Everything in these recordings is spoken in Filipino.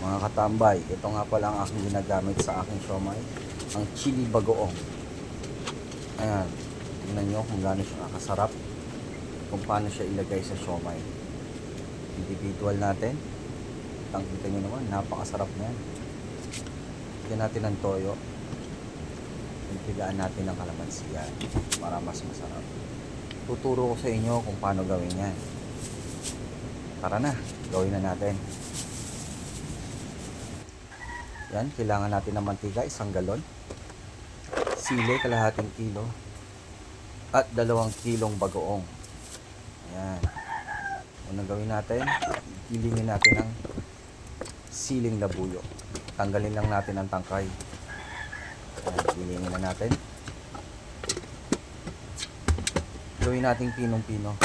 Mga katambay, ito nga pala ang aking ginagamit sa aking siomai, ang chili bagoong. Ayan, tingnan nyo kung gaano siya nakasarap, kung paano siya ilagay sa siomai. Individual natin, kita nyo naman, napakasarap na yan. Lagyan natin ng toyo, pigaan natin ng kalamansi yan para mas masarap. Tuturo ko sa inyo kung paano gawin yan. Tara na, gawin na natin. Yan, kailangan natin ng mantika, 1 galon. Sili, kalahating kilo. At 2 kilong bagoong. Ayan. Unang gawin natin, gilingin natin ang siling labuyo. Tanggalin lang natin ang tangkay. Ayan, gilingin na natin. Gawin natin pinong-pino.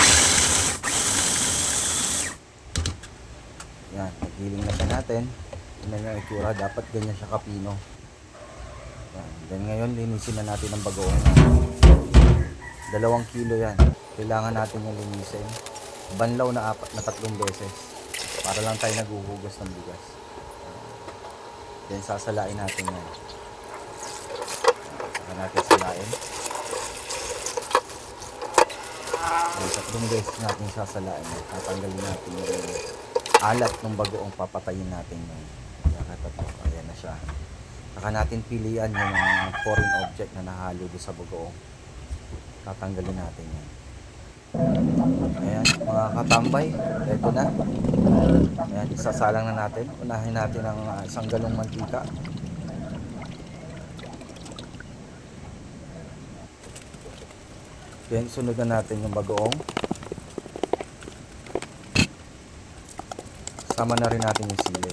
Yan, nagiling na siya natin. Tingnan yung itsura, dapat ganyan siya kapino. Yan, then ngayon linisin na natin ang bagoong. 2 kilo yan. Kailangan natin yung linisin. Banlaw na 3 beses. Para lang tayo naghuhugas ng bigas. Then sasalain natin yan. Saka natin salain. Then 3 beses natin sasalain. Tatanggalin natin yung alat ng bagoong, papatayin natin yun. Ayan na siya. Saka natin pilian yung mga foreign object na nahalo doon sa bagoong. Tatanggalin natin yan. Ayan, mga katambay, ito na. Ayan, isasalang na natin. Unahin natin ang 1 galong mantika. Then sunod na natin yung bagoong. Sama na rin natin yung sili.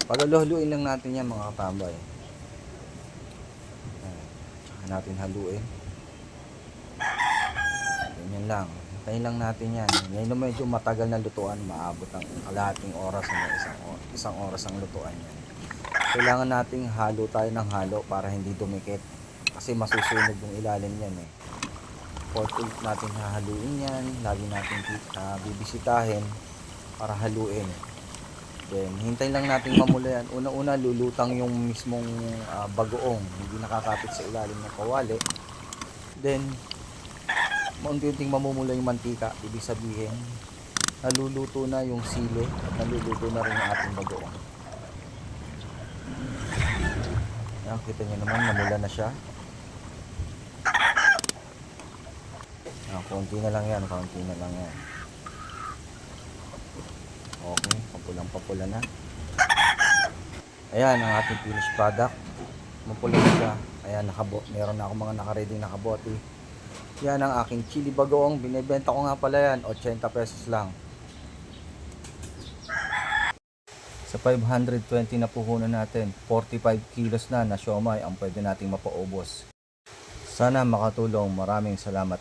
Paghaluin lang natin yan, mga katambay. Tsaka natin haluin. Ganyan lang. Hintayin lang natin yan. Ngayon na medyo matagal na lutuan, maabot ang kalahating oras hanggang isang oras ang lutuan yan. Kailangan nating halo tayo ng halo para hindi dumikit. Kasi masusunog yung ilalim yan eh. 4-8 natin hahaluin yan. Lagi natin bibisitahin para haluin. Then hintayin lang natin mamula yan. Una-una lulutang yung mismong bagoong, hindi nakakapit sa ilalim ng kawali. Then maunti-unting mamumula yung mantika. Ibig sabihin naluluto na yung sili at naluluto na rin yung ating bagoong. Yan, kita nyo naman, namula na siya. Konti na lang yan, konti na lang yan. Okay, papulang-papula na. Ayan ang ating finished product. Mapula na siya. Ayan, meron na akong mga naka-ready na kabote. Yan ang aking chili bagoong. Binibenta ko nga pala yan, 80 pesos lang. Sa 520 na puhunan natin, 45 kilos na siomai ang pwede nating mapaubos. Sana makatulong. Maraming salamat.